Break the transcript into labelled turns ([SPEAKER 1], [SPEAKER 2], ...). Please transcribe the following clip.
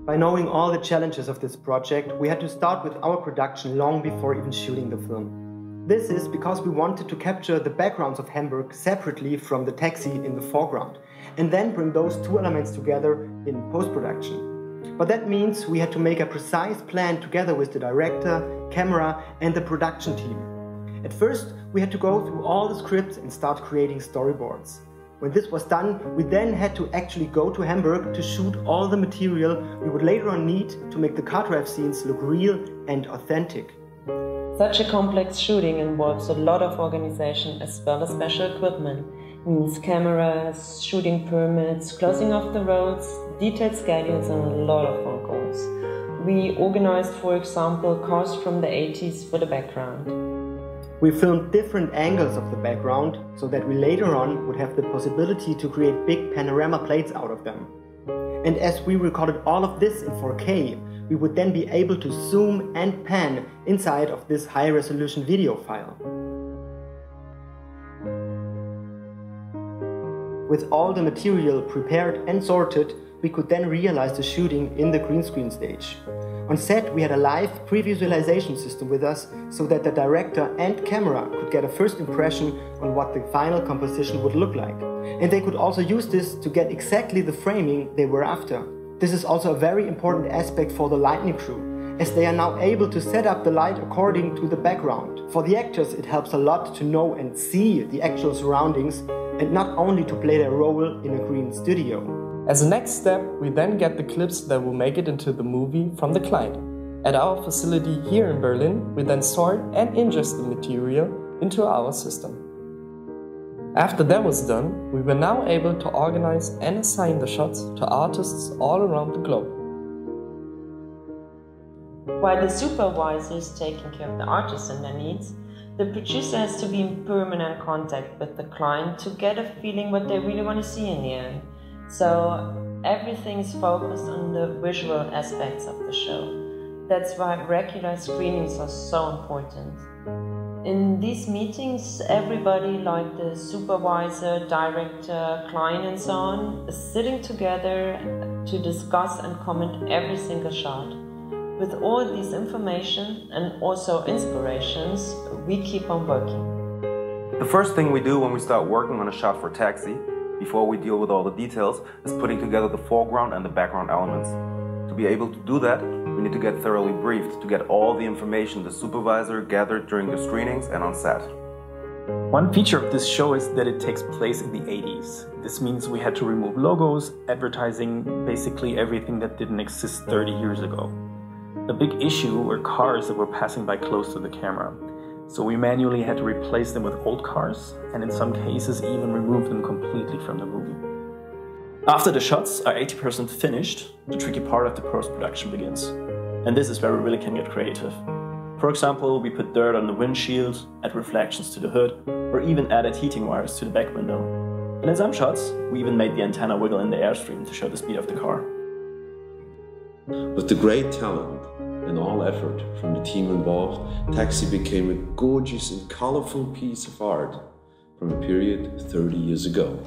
[SPEAKER 1] By knowing all the challenges of this project, we had to start with our production long before even shooting the film. This is because we wanted to capture the backgrounds of Hamburg separately from the taxi in the foreground, and then bring those two elements together in post-production. But that means we had to make a precise plan together with the director, camera, and the production team. At first, we had to go through all the scripts and start creating storyboards. When this was done, we then had to actually go to Hamburg to shoot all the material we would later on need to make the car drive scenes look real and authentic.
[SPEAKER 2] Such a complex shooting involves a lot of organization as well as special equipment. It means cameras, shooting permits, closing off the roads, detailed schedules and a lot of phone calls. We organized, for example, cars from the 80s for the background.
[SPEAKER 1] We filmed different angles of the background so that we later on would have the possibility to create big panorama plates out of them. And as we recorded all of this in 4K, we would then be able to zoom and pan inside of this high-resolution video file. With all the material prepared and sorted, we could then realize the shooting in the green screen stage. On set, we had a live pre-visualization system with us so that the director and camera could get a first impression on what the final composition would look like. And they could also use this to get exactly the framing they were after. This is also a very important aspect for the lighting crew, as they are now able to set up the light according to the background. For the actors, it helps a lot to know and see the actual surroundings and not only to play their role in a green studio.
[SPEAKER 3] As a next step, we then get the clips that will make it into the movie from the client. At our facility here in Berlin, we then sort and ingest the material into our system. After that was done, we were now able to organize and assign the shots to artists all around the globe.
[SPEAKER 2] While the supervisor is taking care of the artists and their needs, the producer has to be in permanent contact with the client to get a feeling what they really want to see in the end. So everything is focused on the visual aspects of the show. That's why regular screenings are so important. In these meetings, everybody, like the supervisor, director, client and so on, is sitting together to discuss and comment every single shot. With all this information and also inspirations, we keep on working.
[SPEAKER 4] The first thing we do when we start working on a shot for Taxi, before we deal with all the details, is putting together the foreground and the background elements. To be able to do that, we need to get thoroughly briefed to get all the information the supervisor gathered during the screenings and on set.
[SPEAKER 5] One feature of this show is that it takes place in the 80s. This means we had to remove logos, advertising, basically everything that didn't exist 30 years ago. A big issue were cars that were passing by close to the camera. So we manually had to replace them with old cars, and in some cases even remove them completely from the movie. After the shots are 80% finished, the tricky part of the post-production begins. And this is where we really can get creative. For example, we put dirt on the windshield, add reflections to the hood, or even added heating wires to the back window. And in some shots, we even made the antenna wiggle in the airstream to show the speed of the car.
[SPEAKER 6] With the great talent and all effort from the team involved, Taxi became a gorgeous and colorful piece of art from a period 30 years ago.